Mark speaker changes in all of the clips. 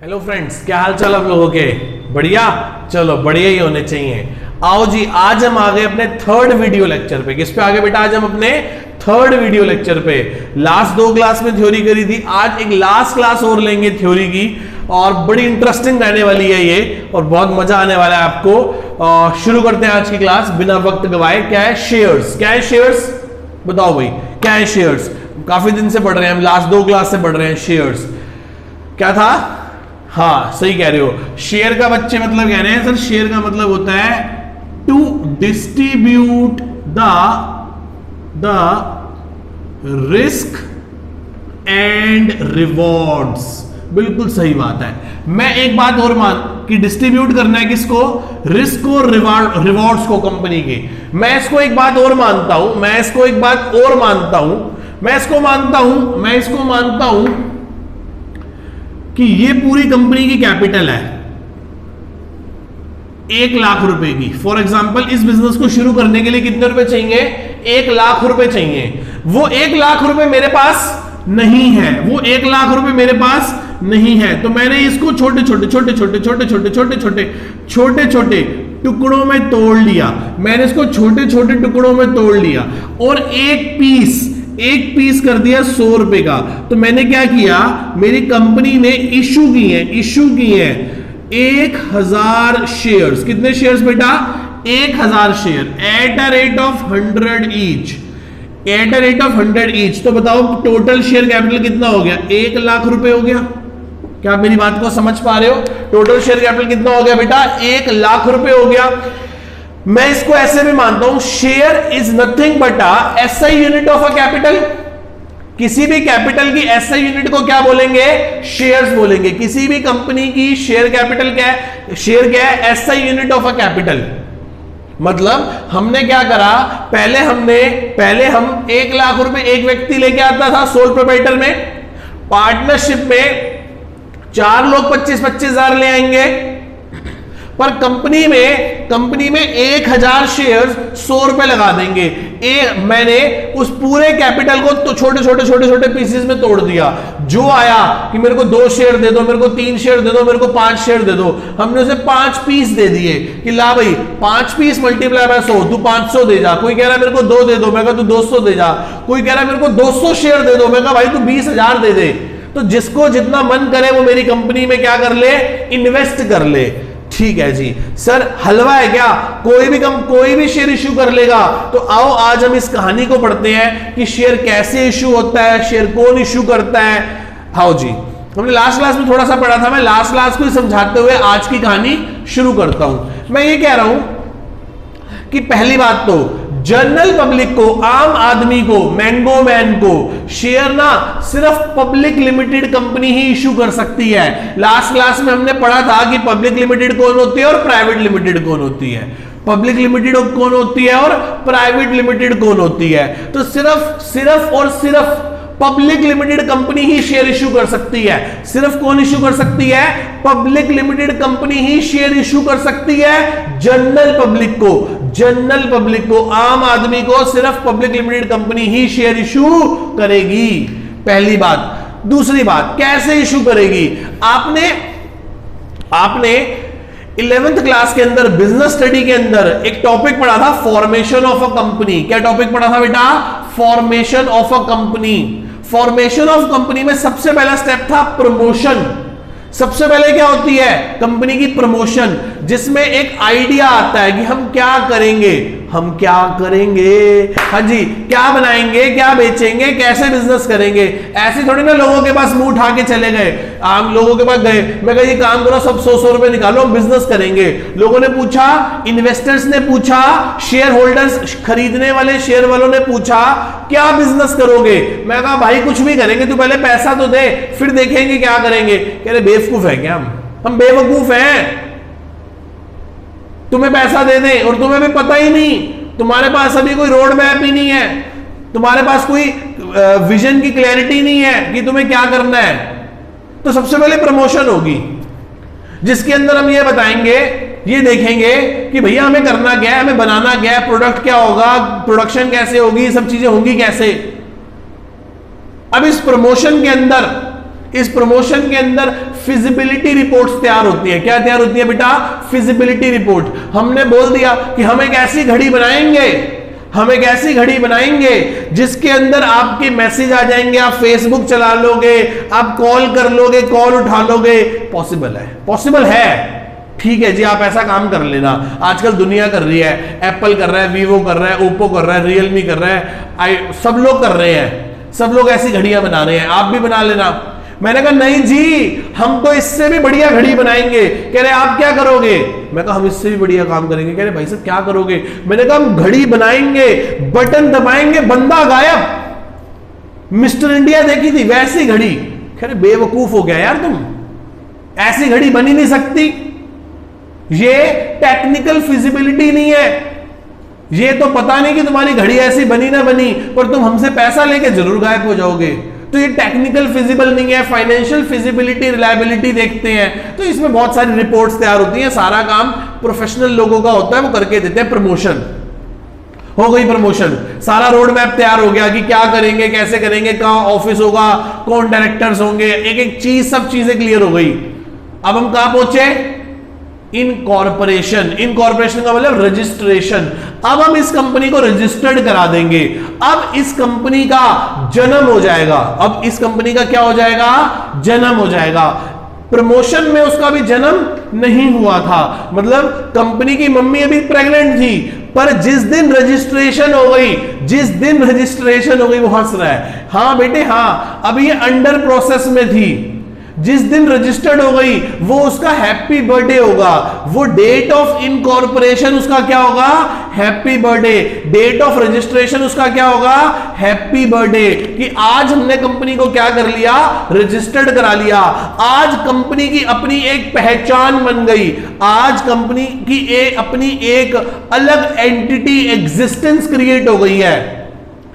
Speaker 1: Hello friends, क्या हाल चाल आप लोगों के? बढ़िया, चलो बढ़िया ही होने चाहिए। आओ जी, आज हम आ गए अपने थर्ड वीडियो लेक्चर पे। किस पे आ गए बेटा? आज हम अपने थर्ड वीडियो लेक्चर पे। लास्ट दो क्लास में थ्योरी करी थी, आज एक लास्ट क्लास और लेंगे थ्योरी की, और बड़ी इंटरेस्टिंग रहने वाली है ये, और बहुत मजा आने वाला है आपको। शुरू करते हैं आज की क्लास बिना वक्त गवाए। क्या है शेयर्स? क्या है शेयर्स? बताओ भाई, क्या है शेयर्स? काफी दिन से पढ़ रहे हैं हम, लास्ट दो क्लास से पढ़ रहे हैं शेयर्स। क्या था? हाँ, सही कह रहे हो। शेयर का बच्चे मतलब कह रहे हैं सर, शेयर का मतलब होता है to distribute the risk and rewards. बिल्कुल सही बात है। मैं एक बात और मान कि डिस्ट्रीब्यूट करना है किसको? रिस्क और रिवॉर्ड्स को, कंपनी के। मैं इसको एक बात और मानता हूं, मैं इसको मानता हूं कि ये पूरी कंपनी की कैपिटल है 1 लाख रुपए की। फॉर एग्जांपल, इस बिजनेस को शुरू करने के लिए कितने रुपए चाहिए? 1 लाख रुपए चाहिए। वो 1 लाख रुपए मेरे पास नहीं है, तो मैंने इसको छोटे छोटे टुकड़ों में तोड़ लिया। और एक पीस कर दिया 100 रुपए का। तो मैंने क्या किया, मेरी कंपनी ने इशू की है 1000 शेयर्स। कितने शेयर्स बेटा? 1000 share at a rate of 100 each. तो बताओ टोटल शेयर कैपिटल कितना हो गया? 1 लाख रुपए हो गया। क्या आप मेरी बात को समझ पा रहे हो? टोटल शेयर कैपिटल कितना हो गया बेटा? 1 लाख रुपए हो गया। मैं इसको ऐसे भी मानता हूं, share is nothing but a SI unit of a capital. किसी भी कैपिटल की एसआई यूनिट को क्या बोलेंगे? शेयर्स बोलेंगे। किसी भी कंपनी की शेयर कैपिटल क्या है? शेयर क्या है? SI unit of a capital. मतलब हमने क्या करा, पहले हम 1 लाख रुपए एक व्यक्ति लेके आता था सोल प्रोप्राइटर में। पार्टनरशिप में 4 लोग 25-25 हजार ले आएंगे, पर कंपनी में 1000 शेयर 100 रुपए लगा देंगे। मैंने उस पूरे कैपिटल को तो छोटे पीसेस में तोड़ दिया। जो आया कि मेरे को 2 शेयर दे दो, मेरे को 3 शेयर दे दो, मेरे को 5 शेयर दे दो, हमने उसे 5 पीस दे दिए कि ला भाई 5 पीस मल्टीप्लाई बाय 100, तू 500 दे जा। कोई कह रहा है मेरे को 2 दे दो, मैं कहा तू 200 दे जा। कोई कह रहा है मेरे को 200 शेयर दे दो, मैं कहा भाई तू 20,000 दे दे। तो जिसको जितना मन करे वो मेरी कंपनी में क्या कर ले? इन्वेस्ट कर ले। ठीक है जी सर, हलवा है क्या? कोई भी शेयर इशू कर लेगा। तो आओ आज हम इस कहानी को पढ़ते हैं कि शेयर कैसे इशू होता है, शेयर कौन इशू करता है। आओ जी, हमने लास्ट क्लास में थोड़ा सा पढ़ा था, मैं लास्ट क्लास को समझाते हुए आज की कहानी शुरू करता हूं। मैं ये कह रहा हूं कि पहली बात तो जनरल पब्लिक को, आम आदमी को, मैंगो मैन को शेयर ना सिर्फ पब्लिक लिमिटेड कंपनी ही इशू कर सकती है। लास्ट क्लास में हमने पढ़ा था कि पब्लिक लिमिटेड कौन होती है और प्राइवेट लिमिटेड कौन होती है। पब्लिक लिमिटेड कौन होती है और प्राइवेट लिमिटेड कौन होती है। तो सिर्फ पब्लिक लिमिटेड कंपनी ही शेयर इशू कर सकती है। सिर्फ कौन इशू कर सकती है? पब्लिक लिमिटेड कंपनी ही शेयर इशू कर सकती है। जनरल पब्लिक को, आम आदमी को सिर्फ पब्लिक लिमिटेड कंपनी ही शेयर इशू करेगी। पहली बात। दूसरी बात, कैसे इशू करेगी? आपने 11th क्लास के अंदर बिजनेस स्टडी के अंदर एक टॉपिक पढ़ा था, फॉर्मेशन ऑफ अ कंपनी। क्या टॉपिक पढ़ा था बेटा? Formation of a company. Formation of company में सबसे पहला स्टेप था प्रमोशन। सबसे पहले क्या होती है? कंपनी की प्रमोशन, जिसमें एक आइडिया आता है कि हम क्या करेंगे। हाँ जी, क्या बनाएंगे, क्या बेचेंगे, कैसे बिजनेस करेंगे। ऐसे थोड़ी ना लोगों के पास मुंह उठा के चले गए। आम लोगों के पास गए, मैं कहा ये काम करो, सब 100 रुपए निकालो, हम बिजनेस करेंगे। लोगों ने पूछा, इन्वेस्टर्स ने पूछा, शेयर होल्डर्स, खरीदने वाले शेयर वालों ने पूछा क्या बिजनेस करोगे। मैं कहा भाई कुछ भी करेंगे, तू पहले पैसा तो दे, फिर देखेंगे क्या करेंगे। कह रहे बेवकूफ है क्या हम बेवकूफ हैं, तुम्हें पैसा दे दें और तुम्हें भी पता ही नहीं, तुम्हारे पास अभी कोई रोड मैप ही नहीं है, तुम्हारे पास कोई विजन की क्लैरिटी नहीं है कि तुम्हें क्या करना है। तो सबसे पहले प्रमोशन होगी, जिसके अंदर हम ये बताएंगे, ये देखेंगे कि भैया हमें करना क्या है, हमें बनाना क्या है, प्रोडक्ट क्या होगा, प्रोडक्शन कैसे होगी, सब चीजें होंगी कैसे। अब इस प्रमोशन के अंदर फिजिबिलिटी रिपोर्ट्स तैयार होती है। क्या तैयार होती है बेटा? Feasibility report. हमने बोल दिया कि हम एक ऐसी घड़ी बनाएंगे, हम एक ऐसी घड़ी बनाएंगे जिसके अंदर आपके मैसेज आ जाएंगे, आप फेसबुक चला लोगे, आप कॉल कर लोगे, कॉल उठा लोगे। पॉसिबल है, पॉसिबल है, ठीक है जी, आप ऐसा काम कर लेना। आजकल दुनिया कर रही है, एप्पल कर रहा है, वीवो कर रहा है, ओप्पो कर रहा है, रियलमी कर रहा है, सब लोग कर रहे हैं, सब लोग ऐसी घड़ियां बना रहे हैं, आप भी बना लेना। मैंने कहा नहीं जी, हम तो इससे भी बढ़िया घड़ी बनाएंगे। कह रहे आप क्या करोगे? मैं कहा हम इससे भी बढ़िया काम करेंगे। कह रहे भाई साहब क्या करोगे? मैंने कहा हम घड़ी बनाएंगे, बटन दबाएंगे, बंदा गायब। मिस्टर इंडिया देखी थी वैसी घड़ी। कह रहे बेवकूफ हो गया यार तुम, ऐसी घड़ी बनी नहीं सकती, ये टेक्निकल फिजिबिलिटी नहीं है, ये तो पता नहीं कि तुम्हारी घड़ी ऐसी बनी ना बनी, पर तुम हमसे पैसा लेके जरूर गायब हो जाओगे। तो ये टेक्निकल फिजिबल नहीं है, फाइनेंशियल फिजिबिलिटी, रिलायबिलिटी देखते हैं। तो इसमें बहुत सारी रिपोर्ट्स तैयार होती हैं, सारा काम प्रोफेशनल लोगों का होता है, वो करके देते हैं। प्रमोशन हो गई, प्रमोशन, सारा रोड मैप तैयार हो गया कि क्या करेंगे, कैसे करेंगे, कहां ऑफिस होगा, कौन डायरेक्टर्स होंगे, एक एक चीज, सब चीजें क्लियर हो गई। अब हम कहां पहुंचे? इनकॉर्पोरेशन। इनकॉर्पोरेशन का मतलब रजिस्ट्रेशन। अब हम इस कंपनी को रजिस्टर्ड करा देंगे, अब इस कंपनी का जन्म हो जाएगा, अब इस कंपनी का क्या हो जाएगा? जन्म हो जाएगा। प्रमोशन में उसका भी जन्म नहीं हुआ था, मतलब कंपनी की मम्मी अभी प्रेग्नेंट थी, पर जिस दिन रजिस्ट्रेशन हो गई, जिस दिन रजिस्ट्रेशन हो गई, वो हंस रहा है, हाँ बेटे हाँ, अभी ये अंडर प्रोसेस में थी, जिस दिन रजिस्टर्ड हो गई वो उसका हैप्पी बर्थडे होगा, वो डेट ऑफ इनकॉर्पोरेशन उसका क्या होगा? Happy birthday. Date of registration उसका क्या होगा? Happy birthday. कि आज हमने कंपनी को क्या कर लिया? रजिस्टर्ड करा लिया। आज कंपनी की अपनी एक पहचान बन गई, आज कंपनी की अपनी एक अलग एंटिटी, एग्जिस्टेंस क्रिएट हो गई है।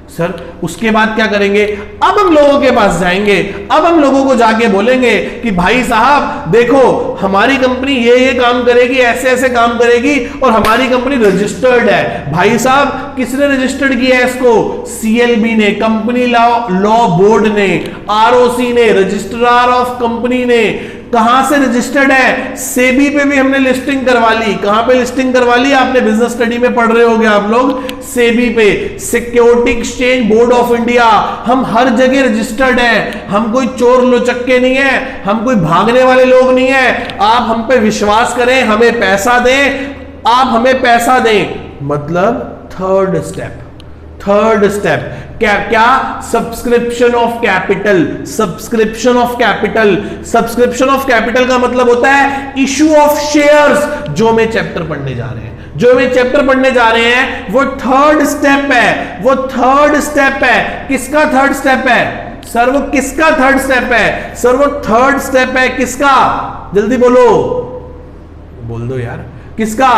Speaker 1: सर उसके बाद क्या करेंगे? अब हम लोगों के पास जाएंगे, अब हम लोगों को जाके बोलेंगे कि भाई साहब देखो हमारी कंपनी ये काम करेगी, ऐसे ऐसे काम करेगी, और हमारी कंपनी रजिस्टर्ड है। भाई साहब किसने रजिस्टर्ड किया है इसको? सीएलबी ने, कंपनी लॉ बोर्ड ने, आरओसी ने, रजिस्ट्रार ऑफ कंपनी ने। कहां से रजिस्टर्ड है? सेबी पे भी हमने लिस्टिंग करवा ली। कहां पे लिस्टिंग करवा ली? आपने बिजनेस स्टडी में पढ़ रहे होंगे आप लोग, सेबी पे, security exchange board of India. हम हर जगह रजिस्टर्ड हैं, हम कोई चोर लोचक्के नहीं है, हम कोई भागने वाले लोग नहीं है। आप हम पे विश्वास करें, हमें पैसा दें, आप हमें पैसा दें। मतलब थर्ड स्टेप, थर्ड स्टेप क्या क्या? Subscription of capital. Subscription of capital, subscription of capital का मतलब होता है इशू ऑफ शेयर्स। जो मैं चैप्टर पढ़ने जा रहे हैं, जो मैं चैप्टर पढ़ने जा रहे हैं, वो थर्ड स्टेप है, वो थर्ड स्टेप है। किसका थर्ड स्टेप है? सर वो किसका थर्ड स्टेप है? सर वो थर्ड स्टेप है किसका? जल्दी बोलो, बोल दो यार, किसका?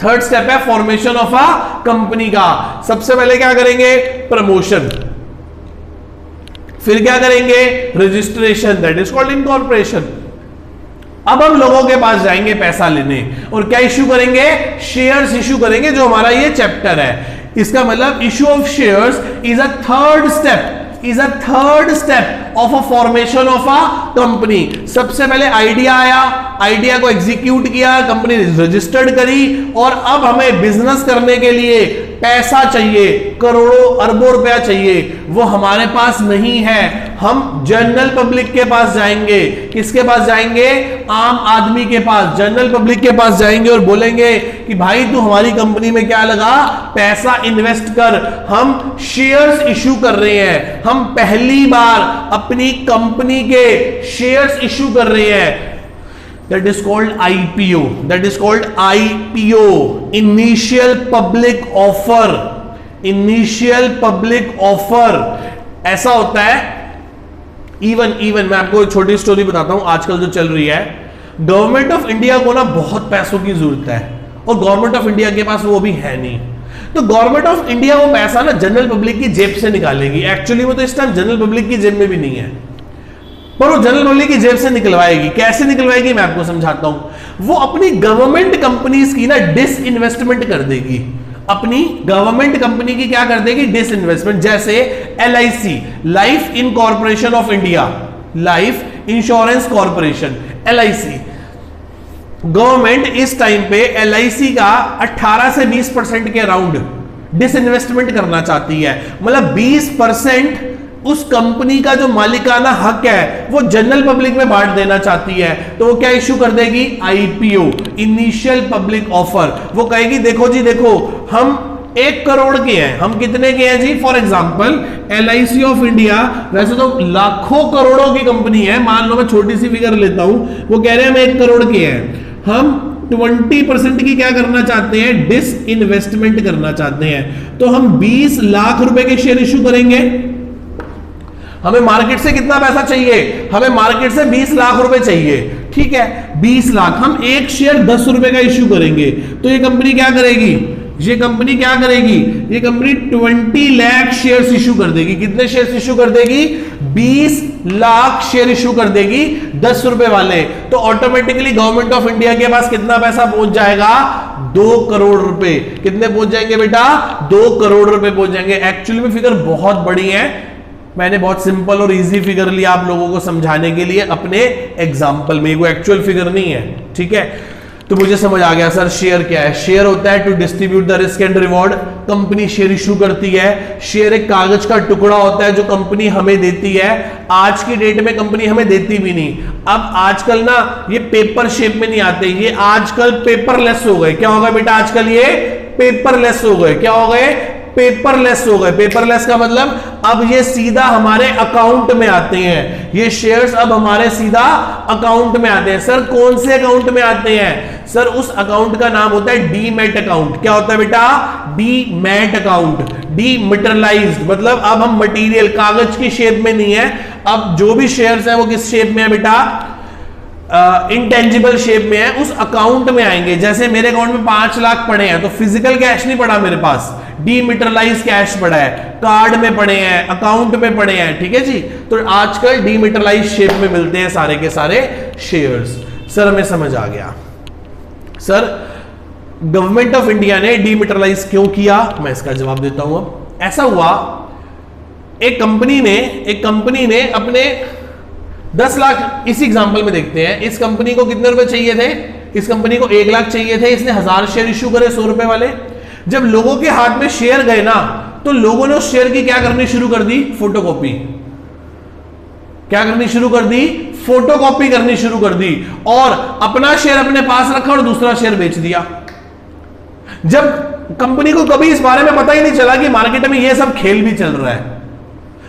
Speaker 1: थर्ड स्टेप है फॉर्मेशन ऑफ अ कंपनी का। सबसे पहले क्या करेंगे? प्रमोशन, फिर क्या करेंगे? Registration, that is called incorporation. अब हम लोगों के पास जाएंगे पैसा लेने, और क्या इश्यू करेंगे? शेयर्स इश्यू करेंगे, जो हमारा ये चैप्टर है। इसका मतलब issue of shares is a third step, is a third step of a formation of a company। सबसे पहले आइडिया आया, आइडिया को एग्जीक्यूट किया, कंपनी रजिस्टर्ड करी, और अब हमें बिजनेस करने के लिए पैसा चाहिए, करोड़ों अरबों रुपया चाहिए, वो हमारे पास नहीं है। हम जनरल पब्लिक के पास जाएंगे। किसके पास जाएंगे? आम आदमी के पास, जनरल पब्लिक के पास जाएंगे और बोलेंगे कि भाई तू हमारी कंपनी में क्या लगा? पैसा इन्वेस्ट कर। हम शेयर्स इश्यू कर रहे हैं, हम पहली बार अपनी कंपनी के शेयर्स इश्यू कर रहे हैं। That is called IPO. That is called IPO. Initial Public Offer. Initial Public Offer. ऐसा होता है। इवन मैं आपको एक छोटी स्टोरी बताता हूं, आजकल जो चल रही है। गवर्नमेंट ऑफ इंडिया को ना बहुत पैसों की जरूरत है, और गवर्नमेंट ऑफ इंडिया के पास वो भी है नहीं। तो गवर्नमेंट ऑफ इंडिया वो पैसा ना जनरल पब्लिक की जेब से निकालेगी। एक्चुअली वो तो इस टाइम जनरल पब्लिक की जेब में भी नहीं है, पर वो जनरल पब्लिक की जेब से निकलवाएगी। कैसे निकलवाएगी मैं आपको समझाता हूं। वो अपनी गवर्नमेंट कंपनीज की ना डिसइन्वेस्टमेंट कर देगी, अपनी गवर्नमेंट कंपनी की क्या कर देगी? डिसइन्वेस्टमेंट। जैसे LIC, life in corporation of India, life insurance corporation, LIC। Government इस टाइम पे LIC का 18 से 20% के अराउंड डिसइन्वेस्टमेंट करना चाहती है। मतलब 20% उस कंपनी का जो मालिकाना हक है वो जनरल पब्लिक में बांट देना चाहती है। तो वो क्या इश्यू कर देगी? IPO, initial public offer. वो कहेगी देखो जी, देखो हम 1 करोड़ के हैं। हम कितने के हैं जी? For example LIC of India वैसे तो लाखों करोड़ों की कंपनी है, मान लो मैं छोटी सी फिगर लेता हूं, वो कह रहे हैं हम 1 करोड़ के हैं, हम 20% की क्या करना चाहते हैं? डिस इन्वेस्टमेंट करना चाहते हैं। तो हम 20 लाख रुपए के शेयर इश्यू करेंगे। हमें मार्केट से कितना पैसा चाहिए? हमें मार्केट से 20 लाख रुपए चाहिए, ठीक है। 20 लाख, हम एक शेयर 10 रुपए का इश्यू करेंगे। तो ये कंपनी क्या करेगी? ये कंपनी क्या करेगी? ये कंपनी 20 लाख शेयर्स इश्यू कर देगी। कितने शेयर्स इश्यू कर देगी? 20 लाख शेयर इश्यू कर देगी 10 रुपए वाले। तो ऑटोमेटिकली गवर्नमेंट ऑफ इंडिया के पास कितना पैसा पहुंच जाएगा? 2 करोड़ रुपए। कितने पहुंच जाएंगे बेटा? 2 करोड़ रुपए पहुंच जाएंगे। एक्चुअली में फिगर बहुत बड़ी है, मैंने बहुत सिंपल और इजी फिगर लिया आप लोगों को समझाने के लिए अपने एग्जाम्पल में, वो एक्चुअल फिगर नहीं है, ठीक है। तो मुझे समझ आ गया सर शेयर क्या है। शेयर होता है to distribute the risk and reward. Company share issue करती है। शेयर एक कागज का टुकड़ा होता है जो कंपनी हमें देती है। आज की डेट में कंपनी हमें देती भी नहीं। अब आजकल ना ये पेपर शेप में नहीं आते, ये आजकल पेपरलेस हो गए। क्या हो गए बेटा? आजकल ये पेपरलेस हो गए। क्या हो गए? पेपरलेस हो गए। पेपरलेस का मतलब अब ये सीधा हमारे अकाउंट में आते हैं। ये शेयर्स अब हमारे सीधा अकाउंट में आते हैं। सर कौन से अकाउंट में आते हैं? सर उस अकाउंट का नाम होता है डीमैट अकाउंट। क्या होता है बेटा? Demat account. डीमटेरियलाइज्ड मतलब अब हम मटेरियल कागज की शेप में नहीं है, अब जो भी शेयर्स है वो किस शेप में है बेटा? इंटेंजिबल शेप में है, उस अकाउंट में आएंगे। जैसे मेरे अकाउंट में 5 लाख पड़े हैं तो फिजिकल कैश नहीं पड़ा मेरे पास, डीमिटरलाइज कैश पड़ा है, कार्ड में पड़े हैं, अकाउंट में पड़े हैं, ठीक है जी। तो आजकल डीमिटरलाइज शेप में मिलते हैं सारे के सारे शेयर्स। सर हमें समझ आ गया। सर गवर्नमेंट ऑफ इंडिया ने डीमिटरलाइज क्यों किया? मैं इसका जवाब देता हूं। अब ऐसा हुआ, एक कंपनी ने अपने 10 लाख, इसी एग्जांपल में देखते हैं, इस कंपनी को कितने रुपए चाहिए थे? इस कंपनी को 1 लाख चाहिए थे। इसने 1000 शेयर इश्यू करे 100 रुपए वाले। जब लोगों के हाथ में शेयर गए ना, तो लोगों ने उस शेयर की क्या करनी शुरू कर दी? फोटोकॉपी। क्या करनी शुरू कर दी? फोटोकॉपी करनी शुरू कर दी, और अपना शेयर अपने पास रखा और दूसरा शेयर बेच दिया। जब कंपनी को कभी इस बारे में पता ही नहीं चला कि मार्केट में यह सब खेल भी चल रहा है।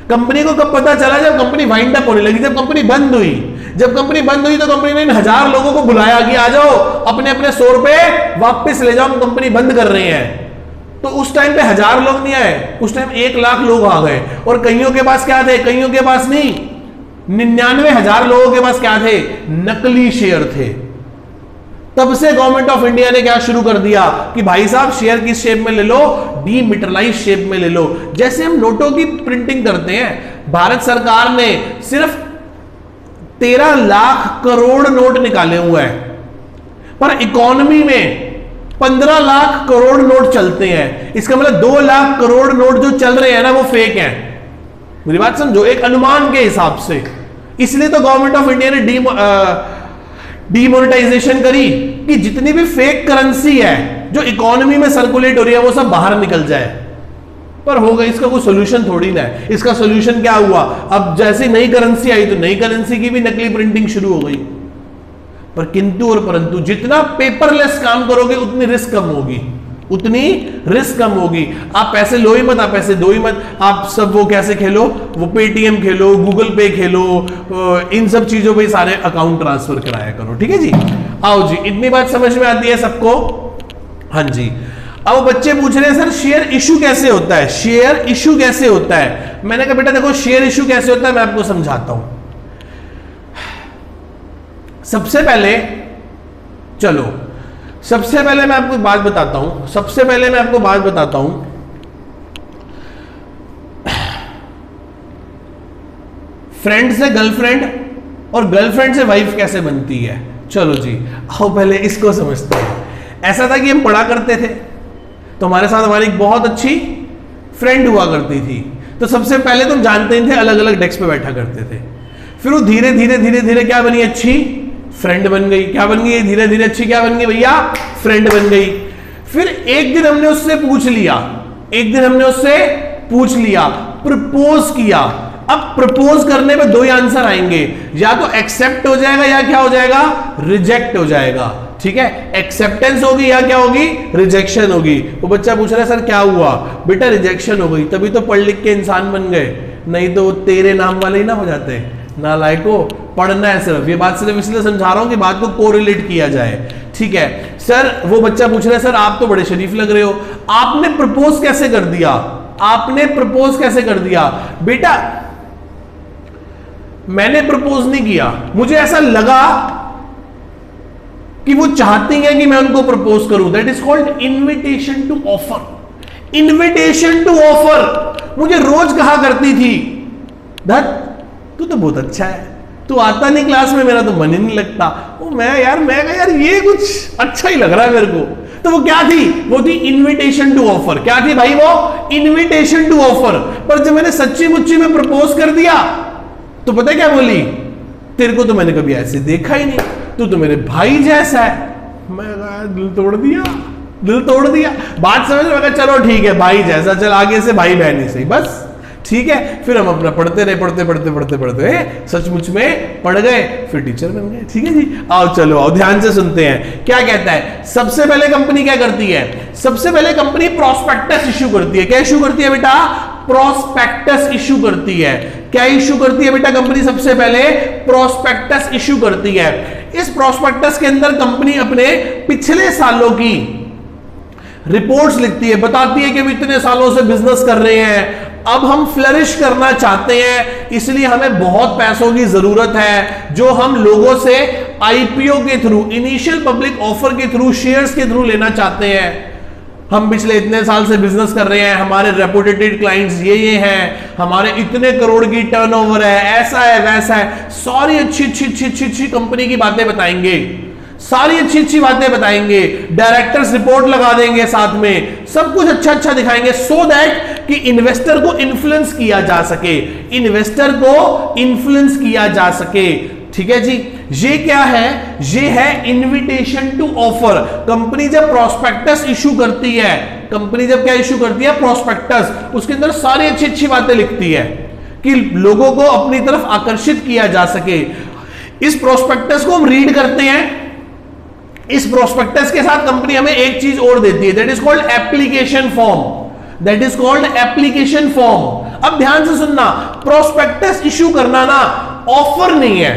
Speaker 1: कंपनी को कब पता चला? जब कंपनी वाइंड अप होने लगी, जब कंपनी बंद हुई। जब कंपनी बंद हुई तो कंपनी ने इन 1000 लोगों को बुलाया कि आ जाओ अपने अपने 100 रुपए वापस ले जाओ, हम कंपनी बंद कर रहे हैं। तो उस टाइम पे 1000 लोग नहीं आए, उस टाइम 1 लाख लोग आ गए। और कईयों के पास क्या थे? कईयों के पास नहीं, 99,000 लोगों के पास क्या थे? नकली शेयर थे। तब से गवर्नमेंट ऑफ इंडिया ने क्या शुरू कर दिया कि भाई साहब शेयर किस शेप में ले लो? डीमिटरलाइज शेप में ले लो। जैसे हम नोटों की प्रिंटिंग करते हैं, भारत सरकार ने सिर्फ 13 लाख करोड़ नोट निकाले हुए हैं, पर इकोनॉमी में 15 लाख करोड़ नोट चलते हैं। इसका मतलब 2 लाख करोड़ नोट जो चल रहे हैं ना, वो फेक हैं। मेरी बात समझो, एक अनुमान के हिसाब से। इसलिए तो गवर्नमेंट ऑफ इंडिया ने डीमोनेटाइजेशन करी कि जितनी भी फेक करेंसी है जो इकोनॉमी में सर्कुलेट हो रही है वो सब बाहर निकल जाए। पर होगा, इसका कोई सोल्यूशन थोड़ी ना है। इसका सोल्यूशन क्या हुआ? अब जैसे नई करेंसी आई तो नई करेंसी की भी नकली प्रिंटिंग शुरू हो गई। पर किंतु और परंतु जितना पेपरलेस काम करोगे उतनी रिस्क कम होगी, उतनी रिस्क कम होगी। आप पैसे लो ही मत, आप पैसे दो ही मत। आप सब वो कैसे खेलो? वो पेटीएम खेलो, गूगल पे खेलो, इन सब चीजों पे सारे अकाउंट ट्रांसफर कराया करो, ठीक है जी। आओ जी, इतनी बात समझ में आती है सबको? हाँ जी। अब बच्चे पूछ रहे हैं सर शेयर इशू कैसे होता है? शेयर इशू कैसे होता है? मैंने कहा बेटा देखो, शेयर इशू कैसे होता है मैं आपको समझाता हूं। सबसे पहले मैं आपको एक बात बताता हूं। फ्रेंड से गर्लफ्रेंड और गर्लफ्रेंड से वाइफ कैसे बनती है? चलो जी, आओ पहले इसको समझते हैं। ऐसा था कि हम पढ़ा करते थे, तो हमारे साथ हमारी एक बहुत अच्छी फ्रेंड हुआ करती थी। तो सबसे पहले तुम जानते ही थे, अलग अलग डेस्क पे बैठा करते थे। फिर वो धीरे धीरे धीरे धीरे क्या बनी, अच्छी फ्रेंड बन गई। क्या बन गई, धीरे धीरे अच्छी क्या बन गई भैया, फ्रेंड बन गई। फिर एक दिन हमने उससे पूछ लिया, एक दिन हमने उससे पूछ लिया, प्रपोज किया। अब प्रपोज करने में दो ही आंसर आएंगे, या तो एक्सेप्ट हो जाएगा या क्या हो जाएगा, रिजेक्ट हो जाएगा। ठीक है, एक्सेप्टेंस होगी या क्या होगी, रिजेक्शन होगी। वो बच्चा पूछ रहा है सर क्या हुआ, बेटा रिजेक्शन हो गई, तभी तो पढ़ लिख के इंसान बन गए, नहीं तो वो तेरे नाम वाले ही ना हो जाते। नालायको, पढ़ना है सिर्फ, ये बात सिर्फ इसलिए समझा रहा हूं कि बात को कोरिलेट किया जाए। ठीक है सर, वो बच्चा पूछ रहा है सर आप तो बड़े शरीफ लग रहे हो, आपने प्रपोज कैसे कर दिया, आपने प्रपोज कैसे कर दिया। बेटा मैंने प्रपोज नहीं किया, मुझे ऐसा लगा कि वो चाहती हैं कि मैं उनको प्रपोज करूं, that is called invitation to offer. Invitation to offer मुझे रोज कहा करती थी, धत तू तो बहुत अच्छा है, तू आता नहीं क्लास में, मेरा तो मन ही नहीं लगता। वो मैं यार ये कुछ अच्छा ही लग रहा है मेरे को। तो वो क्या थी, वो थी इनविटेशन टू ऑफर। क्या थी भाई वो, इनविटेशन टू ऑफर। पर जब मैंने सच्ची मुच्ची में प्रपोज कर दिया तो पता है क्या बोली, तेरे को तो मैंने कभी ऐसे देखा ही नहीं, तू तो मेरे भाई जैसा है। मैं दिल तोड़ दिया, दिल तोड़ दिया। बात समझ में, चलो ठीक है भाई जैसा, चल आगे से भाई बहन ही सही, बस ठीक है। फिर हम अपना पढ़ते रहे, पढ़ते सचमुच में पढ़ गए, फिर टीचर बन गए। ठीक है जी, आओ चलो आओ ध्यान से सुनते हैं क्या कहता है। सबसे पहले कंपनी क्या करती है, सबसे पहले कंपनी प्रोस्पेक्टस इश्यू करती है। क्या इश्यू करती है बेटा, प्रोस्पेक्टस इश्यू करती है। क्या इश्यू करती है बेटा कंपनी, सबसे पहले प्रोस्पेक्टस इश्यू करती है। इस प्रोस्पेक्टस के अंदर कंपनी अपने पिछले सालों की रिपोर्ट्स लिखती है, बताती है कि हम इतने सालों से बिजनेस कर रहे हैं, अब हम फ्लरिश करना चाहते हैं, इसलिए हमें बहुत पैसों की जरूरत है जो हम लोगों से आईपीओ के थ्रू, इनिशियल पब्लिक ऑफर के थ्रू, शेयर्स के थ्रू लेना चाहते हैं। हम पिछले इतने साल से बिजनेस कर रहे हैं, हमारे रेपुटेटेड क्लाइंट्स ये हैं, हमारे इतने करोड़ की टर्नओवर है, ऐसा है वैसा है, सारी अच्छी कंपनी की बातें बताएंगे, सारी अच्छी बातें बताएंगे, डायरेक्टर्स रिपोर्ट लगा देंगे साथ में, सब कुछ अच्छा दिखाएंगे, सो दैट कि इन्वेस्टर को इन्फ्लुएंस किया जा सके, इन्वेस्टर को इन्फ्लुएंस किया जा सके। ठीक है जी, ये क्या है, ये है इनविटेशन टू ऑफर। कंपनी जब प्रोस्पेक्टस इशू करती है, कंपनी जब क्या इशू करती है, प्रोस्पेक्टस, उसके अंदर सारी अच्छी बातें लिखती है कि लोगों को अपनी तरफ आकर्षित किया जा सके। इस प्रोस्पेक्टस को हम रीड करते हैं, इस प्रोस्पेक्टस के साथ कंपनी हमें एक चीज और देती है, that is called application form, that is called application form. अब ध्यान से सुनना, प्रोस्पेक्टस इशू करना ना ऑफर नहीं है,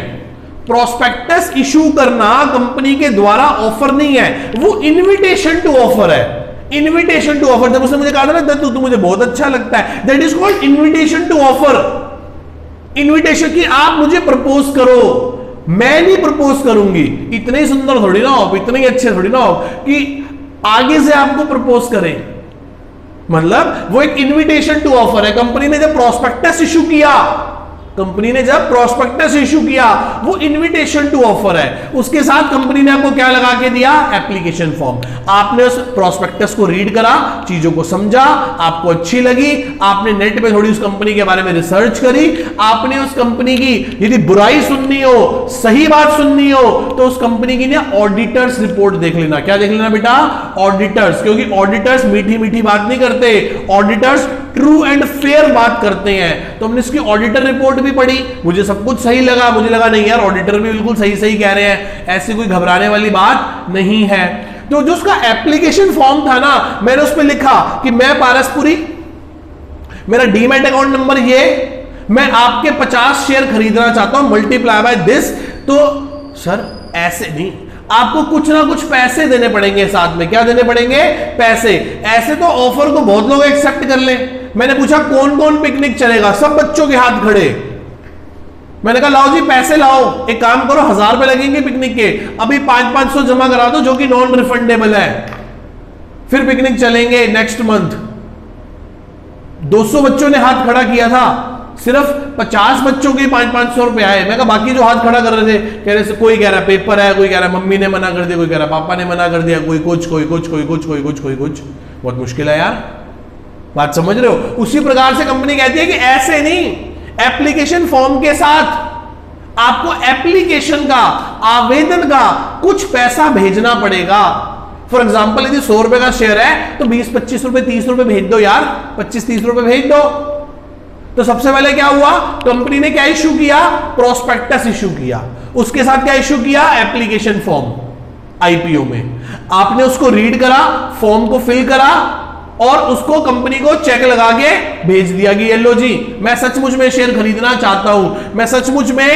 Speaker 1: प्रोस्पेक्टस इशू करना कंपनी के द्वारा ऑफर नहीं है, वो इनविटेशन टू ऑफर है। इनविटेशन टू ऑफर, जब उसने मुझे कहा था ना तू मुझे बहुत अच्छा लगता है, that is called invitation to offer. Invitation की आप मुझे प्रपोज करो, मैं नहीं प्रपोज करूंगी, इतने ही सुंदर थोड़ी ना हो, इतने ही अच्छे थोड़ी ना हो कि आगे से आपको प्रपोज करें। मतलब वो एक इनविटेशन टू ऑफर है। कंपनी ने जब प्रोस्पेक्टस इशू किया, कंपनी ने जब प्रोस्पेक्टस इशू किया, वो इनविटेशन टू ऑफर है। उसके साथ कंपनी ने आपको क्या लगा के दिया, एप्लीकेशन फॉर्म। आपने उस प्रोस्पेक्टस को रीड करा, चीजों को समझा, आपको अच्छी लगी, आपने नेट पे थोड़ी उस कंपनी के बारे में रिसर्च करी, आपने उस कंपनी की यदि बुराई सुननी हो, सही बात सुननी हो, तो उस कंपनी की ना ऑडिटर्स रिपोर्ट देख लेना। क्या देख लेना बेटा, ऑडिटर्स, क्योंकि ऑडिटर्स मीठी मीठी बात नहीं करते, ऑडिटर्स ट्रू एंड फेयर बात करते हैं। तो हमने इसकी ऑडिटर रिपोर्ट भी पढ़ी, मुझे सब कुछ सही लगा, मुझे लगा नहीं यार ऑडिटर भी बिल्कुल सही कह रहे हैं, ऐसी कोई घबराने वाली बात नहीं है। तो जो उसका एप्लीकेशन फॉर्म था ना, मैंने उस पर लिखा कि मैं पारसपुरी, मेरा डीमैट अकाउंट नंबर ये, मैं आपके 50 शेयर खरीदना चाहता हूं, मल्टीप्लाई बाय दिस। तो सर ऐसे नहीं, आपको कुछ ना कुछ पैसे देने पड़ेंगे साथ में। क्या देने पड़ेंगे, पैसे। ऐसे तो ऑफर को बहुत लोग एक्सेप्ट कर ले। मैंने पूछा कौन कौन पिकनिक चलेगा, सब बच्चों के हाथ खड़े। मैंने कहा लाओ जी पैसे लाओ, एक काम करो 1000 रुपए लगेंगे पिकनिक के, अभी 500-500 जमा करा दो जो कि नॉन रिफंडेबल है, फिर पिकनिक चलेंगे नेक्स्ट मंथ। 200 बच्चों ने हाथ खड़ा किया था, सिर्फ 50 बच्चों के 500-500 रुपए आए। मैं कहा बाकी जो हाथ खड़ा कर रहे थे, कह रहे कोई कह रहा पेपर है, कोई कह रहा मम्मी ने मना कर दिया, कोई कह रहा पापा ने मना कर दिया, कोई कुछ कोई कुछ कोई कुछ कोई कुछ कोई कुछ। बहुत मुश्किल है यार, बात समझ रहे हो। उसी प्रकार से कंपनी कहती है कि ऐसे नहीं, एप्लीकेशन फॉर्म के साथ आपको एप्लीकेशन का, आवेदन का कुछ पैसा भेजना पड़ेगा। फॉर एग्जाम्पल यदि 100 रुपए का शेयर है तो 20-25 रुपए 30 रुपए भेज दो यार, 25-30 रुपए भेज दो। तो सबसे पहले क्या हुआ, कंपनी ने क्या इश्यू किया, प्रोस्पेक्टस इश्यू किया, उसके साथ क्या इश्यू किया, एप्लीकेशन फॉर्म आईपीओ में। आपने उसको रीड करा, फॉर्म को फिल करा और उसको कंपनी को चेक लगा के भेज दिया कि ये लो जी, मैं सचमुच में शेयर खरीदना चाहता हूं, मैं सचमुच में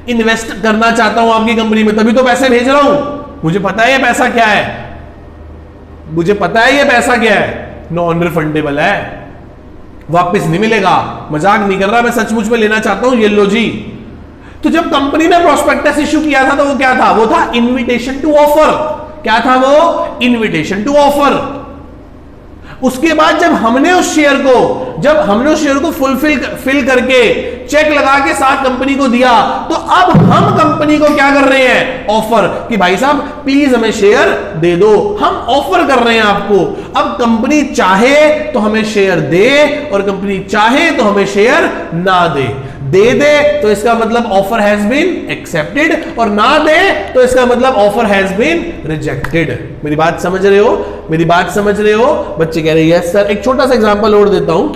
Speaker 1: इन्वेस्ट करना चाहता हूं आपकी कंपनी में, तभी तो पैसे भेज रहा हूं, मुझे पता है ये पैसा क्या है, मुझे पता है ये पैसा क्या है, नॉन रिफंडेबल है, वापस नहीं मिलेगा, मजाक नहीं कर रहा, मैं सचमुच में लेना चाहता हूं, ये लो जी। तो जब कंपनी ने प्रोस्पेक्टस इश्यू किया था तो वो क्या था, वो था इनविटेशन टू ऑफर। क्या था वो, इनविटेशन टू ऑफर। उसके बाद जब हमने उस शेयर को फिल करके चेक लगा के साथ कंपनी को दिया, तो अब हम कंपनी को क्या कर रहे हैं, ऑफर, कि भाई साहब प्लीज हमें शेयर दे दो, हम ऑफर कर रहे हैं आपको। अब कंपनी चाहे तो हमें शेयर दे और कंपनी चाहे तो हमें शेयर ना दे। दे तो इसका मतलब ऑफर हैज बीन एक्सेप्टेड, और ना दे तो इसका मतलब ऑफर हैज बीन रिजेक्टेड। मेरी बात समझ रहे हो, मेरी बात समझ रहे हो? बच्चे कह रहे हैं यस सर। एक छोटा सा एग्जांपल और देता हूं।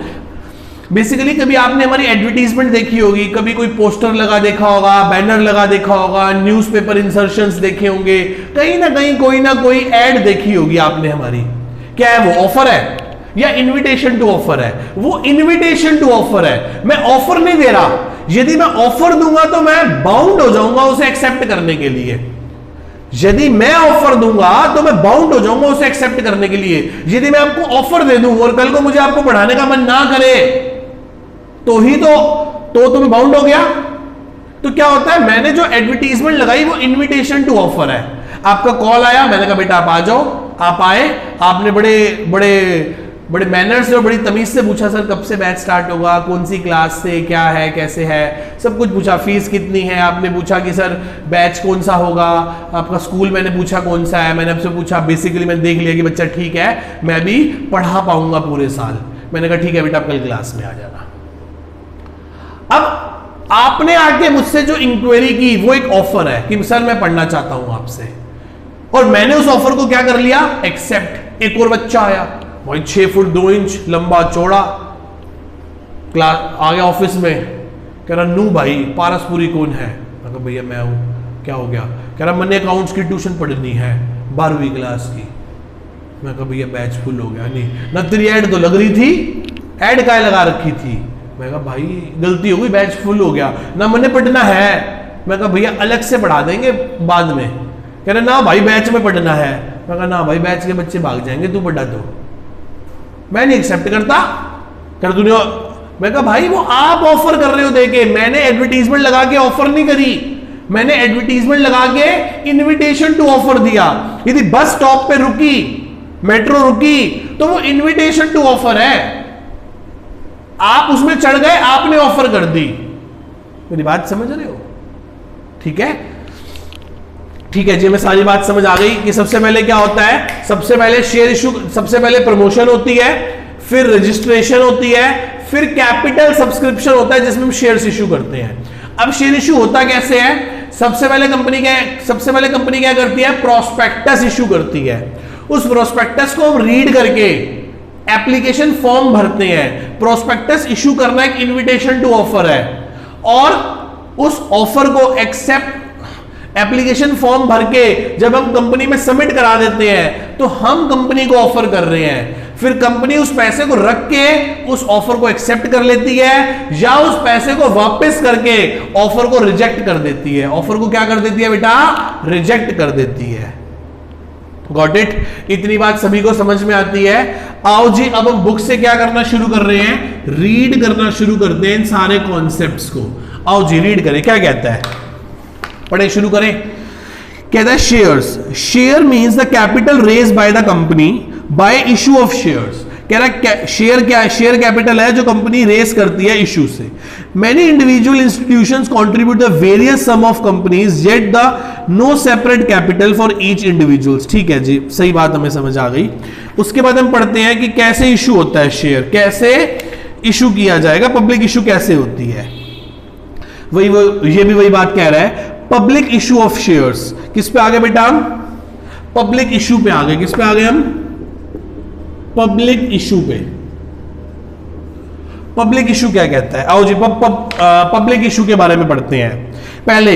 Speaker 1: बेसिकली कभी आपने हमारी एडवर्टीजमेंट देखी होगी, कभी कोई पोस्टर लगा देखा होगा, बैनर लगा देखा होगा, न्यूज़पेपर इंसर्शंस देखे होंगे, कहीं ना कोई एड देखी होगी आपने हमारी। क्या है वो, ऑफर है या इनविटेशन टू ऑफर है? वो इनविटेशन टू ऑफर है। मैं ऑफर नहीं दे रहा, यदि मैं ऑफर दूंगा तो मैं बाउंड हो जाऊंगा उसे एक्सेप्ट करने के लिए। यदि मैं ऑफर दूंगा तो मैं बाउंड हो जाऊंगा उसे एक्सेप्ट करने के लिए। यदि मैं आपको ऑफर दे दूं और कल को मुझे आपको बढ़ाने का मन ना करे तो ही तो मैं बाउंड हो गया। तो क्या होता है, मैंने जो एडवर्टीजमेंट लगाई वो इनविटेशन टू ऑफर है। आपका कॉल आया, मैंने कहा बेटा आप आ जाओ, आप आए, आपने बड़े मैनर्स से और बड़ी तमीज से पूछा सर कब से बैच स्टार्ट होगा, कौन सी क्लास से, क्या है, कैसे है, सब कुछ पूछा, फीस कितनी है, आपने पूछा कि सर बैच कौन सा होगा, आपका स्कूल मैंने पूछा कौन सा है, मैंने आपसे पूछा, बेसिकली मैंने देख लिया कि बच्चा ठीक है, मैं भी पढ़ा पाऊंगा पूरे साल। मैंने कहा ठीक है बेटा आप कल क्लास में आ जाना। अब आपने आके मुझसे जो इंक्वायरी की वो एक ऑफर है कि सर मैं पढ़ना चाहता हूं आपसे, और मैंने उस ऑफर को क्या कर लिया, एक्सेप्ट। एक और बच्चा आया, वही 6 फुट 2 इंच लंबा चौड़ा, क्लास आ गया ऑफिस में, कह रहा नू भाई पारसपुरी कौन है? मैं कहा भैया मैं हूं। क्या हो गया? कह रहा मैंने अकाउंट्स की ट्यूशन पढ़नी है 12वीं क्लास की। मैं कहा भैया बैच फुल हो गया। नहीं ना, तेरी ऐड तो लग रही थी, ऐड काय लगा रखी थी? मैं कहा भाई गलती हो गई, बैच फुल हो गया ना, मैंने पढ़ना है। मैं कहा भैया अलग से पढ़ा देंगे बाद में। कह रहे ना भाई बैच में पढ़ना है। मैं कहा ना भाई बैच के बच्चे भाग जाएंगे, तू पढ़ा दो। मैं नहीं एक्सेप्ट करता। कर तूने, मैं कहा भाई वो आप ऑफर कर रहे हो देके, मैंने एडवर्टीजमेंट लगा के ऑफर नहीं करी, मैंने एडवर्टीजमेंट लगा के इनविटेशन टू ऑफर दिया। यदि बस स्टॉप पे रुकी, मेट्रो रुकी, तो वो इनविटेशन टू ऑफर है, आप उसमें चढ़ गए, आपने ऑफर कर दी। मेरी बात समझ रहे हो? ठीक है, ठीक है जी, मैं सारी बात समझ आ गई कि सबसे पहले क्या होता है, सबसे पहले शेयर इशू, सबसे पहले प्रमोशन होती है, फिर रजिस्ट्रेशन होती है, फिर कैपिटल सब्सक्रिप्शन होता है जिसमें हम शेयर्स इशू करते हैं। अब शेयर इशू होता कैसे है? सबसे पहले कंपनी क्या करती है, प्रोस्पेक्टस इशू करती है। उस प्रोस्पेक्टस को हम रीड करके एप्लीकेशन फॉर्म भरते हैं। प्रोस्पेक्टस इशू करना एक इनविटेशन टू ऑफर है, और उस ऑफर को एक्सेप्ट एप्लीकेशन फॉर्म भर के जब हम कंपनी में सबमिट करा देते हैं तो हम कंपनी को ऑफर कर रहे हैं। फिर कंपनी उस पैसे को रख के उस ऑफर को एक्सेप्ट कर लेती है, या उस पैसे को वापस करके ऑफर को रिजेक्ट कर देती है। ऑफर को क्या कर देती है बेटा? रिजेक्ट कर देती है। Got it? इतनी बात सभी को समझ में आती है? आओ जी, अब हम बुक से क्या करना शुरू कर रहे हैं, रीड करना शुरू करते हैं इन सारे कॉन्सेप्ट्स को। आओ जी रीड करें, क्या कहता है, पढ़े शुरू करें। कहता है share means the capital raise by the company by issue of shares. कह रहा शेयर क्या है? शेयर कैपिटल है जो कंपनी रेज करती है इशू से। Many individual institutions contribute the various sum of companies yet the no separate capital for each individuals. ठीक है जी, सही बात हमें समझ आ गई। उसके बाद हम पढ़ते हैं कि कैसे इशू होता है शेयर, कैसे इशू किया जाएगा, पब्लिक इशू कैसे होती है। ये भी वही बात कह रहा है, पब्लिक इशू ऑफ शेयर्स। किस पे आ गए बेटा? पब्लिक इशू पे आ गए। किस पे आ गए हम? पब्लिक इशू पे। पब्लिक इशू क्या कहता है? आओ जी पब्लिक इशू के बारे में पढ़ते हैं। पहले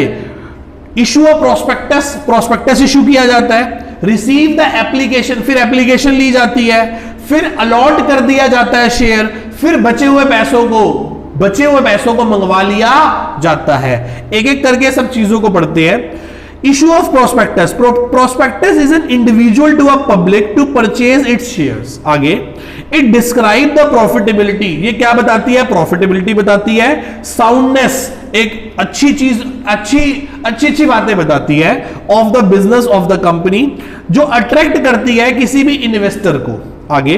Speaker 1: issue of prospectus, prospectus issue किया जाता है, रिसीव द एप्लीकेशन, फिर एप्लीकेशन ली जाती है, फिर अलॉट कर दिया जाता है शेयर, फिर बचे हुए पैसों को मंगवा लिया जाता है। एक एक करके सब चीजों को पढ़ते हैं। Issue of prospectus, prospectus is an individual to a public to purchase its shares. आगे, इट डिस्क्राइब द प्रॉफिटेबिलिटी, ये क्या बताती है? प्रॉफिटेबिलिटी बताती है। साउंडनेस, एक अच्छी चीज, अच्छी बातें बताती है of the business of the company, जो अट्रैक्ट करती है किसी भी इन्वेस्टर को। आगे,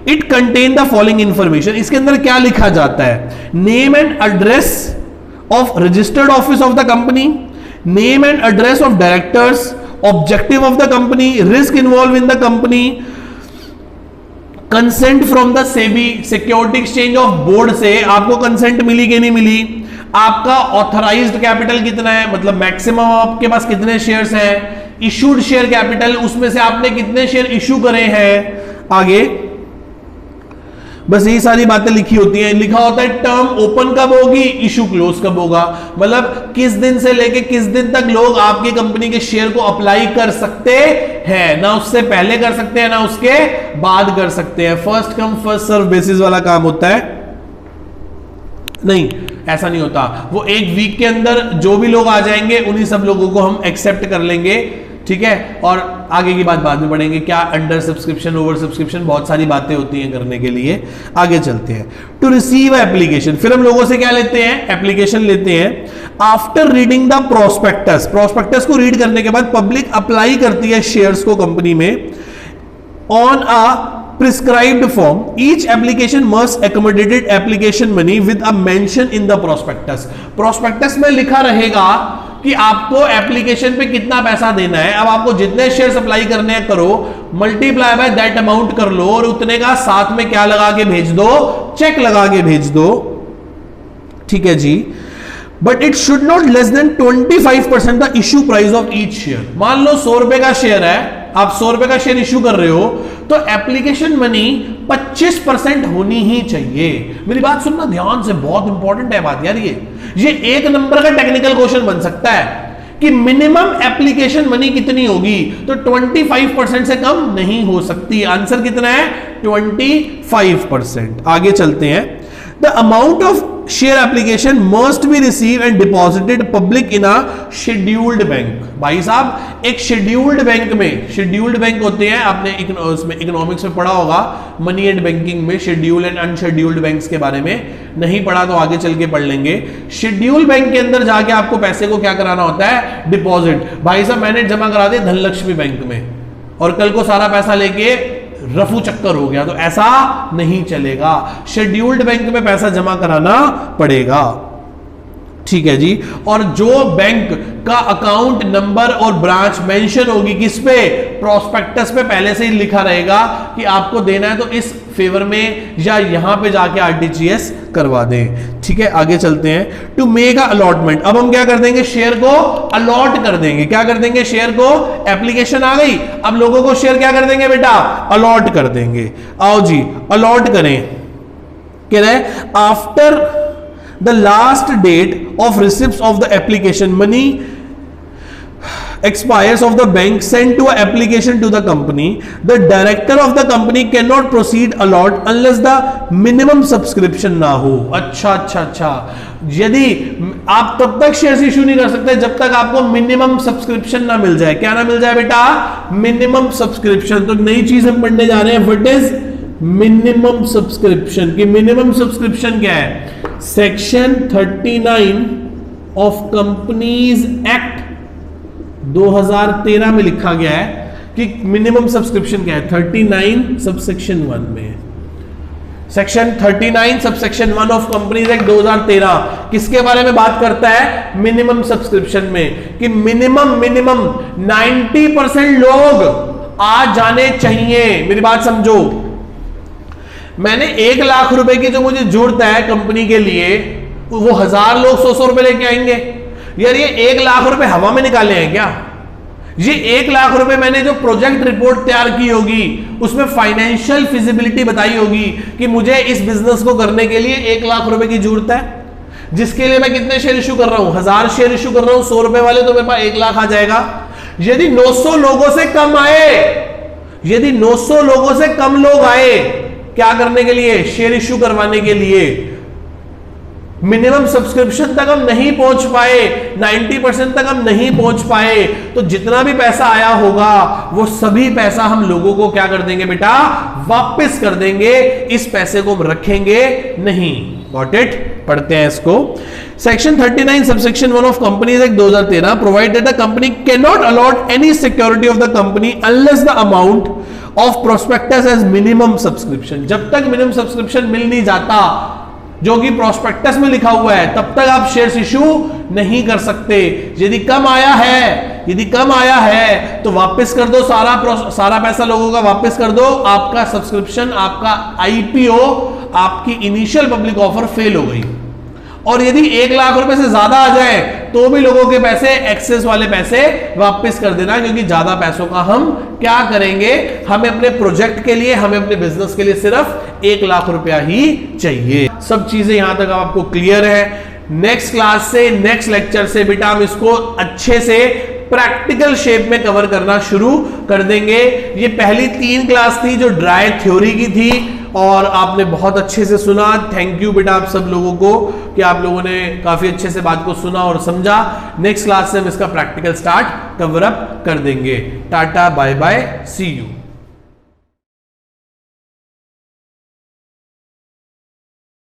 Speaker 1: it contain the following information, इसके अंदर क्या लिखा जाता है? Name and address of registered office of the company, name and address of directors, objective of the company, risk involve in the company, consent from the SEBI, security exchange of board से आपको consent मिली कि नहीं मिली, आपका authorised capital कितना है, मतलब maximum आपके पास कितने शेयर्स हैं, इशूड शेयर कैपिटल, उसमें से आपने कितने शेयर इशू करे हैं। आगे बस यही सारी बातें लिखी होती हैं। लिखा होता है टर्म ओपन कब होगी, इशू क्लोज कब होगा, मतलब किस दिन से लेके किस दिन तक लोग आपकी कंपनी के शेयर को अप्लाई कर सकते हैं, ना उससे पहले कर सकते हैं ना उसके बाद कर सकते हैं। First come first serve basis वाला काम होता है। नहीं, ऐसा नहीं होता। वो एक वीक के अंदर जो भी लोग आ जाएंगे उन्हीं सब लोगों को हम एक्सेप्ट कर लेंगे, ठीक है। और आगे की बात बाद में पढ़ेंगे, क्या अंडर सब्सक्रिप्शन, ओवर सब्सक्रिप्शन, बहुत सारी बातें होती हैं करने के लिए। आगे चलते हैं। टू रिसीव एप्लीकेशन, फिर हम लोगों से क्या लेते हैं? एप्लीकेशन लेते हैं। After reading the prospectus, prospectus को रीड करने के बाद पब्लिक अप्लाई करती है शेयर्स को कंपनी में on a prescribed form. Each application must accommodated application money with a mention in the prospectus. prospectus में लिखा रहेगा कि आपको एप्लीकेशन पे कितना पैसा देना है। अब आपको जितने शेयर अप्लाई करने हैं करो, मल्टीप्लाई बाय दैट अमाउंट कर लो और उतने का साथ में क्या लगा के भेज दो? चेक लगा के भेज दो, ठीक है जी। But it should not less than 25% the issue price of each share. मान लो 100 रुपए का शेयर है, आप 100 रुपए का शेयर इशू कर रहे हो, तो एप्लीकेशन मनी 25% होनी ही चाहिए। मेरी बात सुनना ध्यान से, बहुत इंपॉर्टेंट है बात यार। ये एक नंबर का टेक्निकल क्वेश्चन बन सकता है कि मिनिमम एप्लीकेशन मनी कितनी होगी, तो 25% से कम नहीं हो सकती। आंसर कितना है? 25%। आगे चलते हैं। The amount of share application must be receive and deposited public in a scheduled bank. भाई साहब, एक शेड्यूल्ड बैंक में, शेड्यूल्ड बैंक होते हैं, आपने उसमें इकोनॉमिक्स में पढ़ा होगा, मनी एंड बैंकिंग में शेड्यूल्ड एंड अनशेड्यूल्ड बैंक्स के बारे में। नहीं पढ़ा तो आगे चल के पढ़ लेंगे। शेड्यूल बैंक के अंदर जाके आपको पैसे को क्या कराना होता है? डिपॉजिट। भाई साहब, मैंने जमा करा दिया धनलक्ष्मी बैंक में और कल को सारा पैसा लेके रफू चक्कर हो गया, तो ऐसा नहीं चलेगा। शेड्यूल्ड बैंक में पैसा जमा कराना पड़ेगा, ठीक है जी। और जो बैंक का अकाउंट नंबर और ब्रांच मेंशन होगी किस पे? प्रोस्पेक्टस पे पहले से ही लिखा रहेगा कि आपको देना है, तो इस फेवर में या यहां पे जाके आरटीजीएस करवा दें, ठीक है। आगे चलते हैं। टू मेक अ अलॉटमेंट, अब हम क्या कर देंगे? शेयर को अलॉट कर देंगे। क्या कर देंगे? शेयर को, एप्लीकेशन आ गई, अब लोगों को शेयर क्या कर देंगे बेटा? अलॉट कर देंगे। आओ जी, अलॉट करें। कह रहे after the last date of receipts of the application money expires of the bank sent to an application to the company, the director of the company cannot proceed allot unless the minimum subscription ना हो। अच्छा, यदि आप तब तक share issue नहीं कर सकते जब तक आपको मिनिमम सब्सक्रिप्शन ना मिल जाए। क्या ना मिल जाए बेटा? Minimum subscription. तो नई चीज हम पढ़ने जा रहे हैं, व्हाट इज मिनिमम सब्सक्रिप्शन। की मिनिमम सब्सक्रिप्शन क्या है? सेक्शन 39 ऑफ कंपनीज एक्ट 2013 में लिखा गया है कि मिनिमम सब्सक्रिप्शन क्या है। 39 सबसेक्शन 1 में, section 39 subsection 1 of companies act 2013 किसके बारे में बात करता है? मिनिमम सब्सक्रिप्शन में, कि मिनिमम 90% लोग आ जाने चाहिए। मेरी बात समझो, मैंने 1 लाख रुपए की जो मुझे जरूरत है कंपनी के लिए, वो 1000 लोग 100-100 रुपए लेके आएंगे। यार ये 1 लाख रुपए हवा में निकाले हैं क्या? ये 1 लाख रुपए मैंने जो प्रोजेक्ट रिपोर्ट तैयार की होगी उसमें फाइनेंशियल फिजिबिलिटी बताई होगी कि मुझे इस बिजनेस को करने के लिए 1 लाख रुपए की जरूरत है, जिसके लिए मैं कितने शेयर इश्यू कर रहा हूं, 1000 शेयर इश्यू कर रहा हूं 100 रुपए वाले, तो मेरे पास 1 लाख आ जाएगा। यदि 900 लोगों से कम आए, यदि 900 लोगों से कम लोग आए क्या करने के लिए, शेयर इश्यू करवाने के लिए, मिनिमम सब्सक्रिप्शन तक हम नहीं पहुंच पाए, 90% तक हम नहीं पहुंच पाए, तो जितना भी पैसा आया होगा वो सभी पैसा हम लोगों को क्या कर देंगे बेटा, वापस कर देंगे। इस पैसे को हम रखेंगे नहीं। Got it? पढ़ते हैं इसको। Section 39 subsection 1 of companies act 2013 provide that the company can not allot any security of the company unless the amount of prospectus as minimum subscription. जब तक मिनिमम सब्सक्रिप्शन मिल नहीं जाता जो कि प्रोस्पेक्टस में लिखा हुआ है, तब तक आप शेयर्स इशू नहीं कर सकते। यदि कम आया है, यदि कम आया है तो वापस कर दो, सारा पैसा लोगों का वापस कर दो। आपका सब्सक्रिप्शन, आपका आईपीओ, आपकी इनिशियल पब्लिक ऑफर फेल हो गई। और यदि 1 लाख रुपए से ज्यादा आ जाए तो भी लोगों के पैसे, एक्सेस वाले पैसे वापस कर देना, क्योंकि ज्यादा पैसों का हम क्या करेंगे, हमें अपने प्रोजेक्ट के लिए, हमें अपने बिजनेस के लिए सिर्फ 1 लाख रुपया ही चाहिए। सब चीजें यहां तक आपको क्लियर है। नेक्स्ट क्लास से, नेक्स्ट लेक्चर से बेटा हम इसको अच्छे से प्रैक्टिकल शेप में कवर करना शुरू कर देंगे। ये पहली 3 क्लास थी जो ड्राई थ्योरी की थी और आपने बहुत अच्छे से सुना। थैंक यू बेटा आप सब लोगों को कि आप लोगों ने काफी अच्छे से बात को सुना और समझा। नेक्स्ट क्लास से हम इसका प्रैक्टिकल स्टार्ट कवर अप कर देंगे। Tata, bye bye, see you.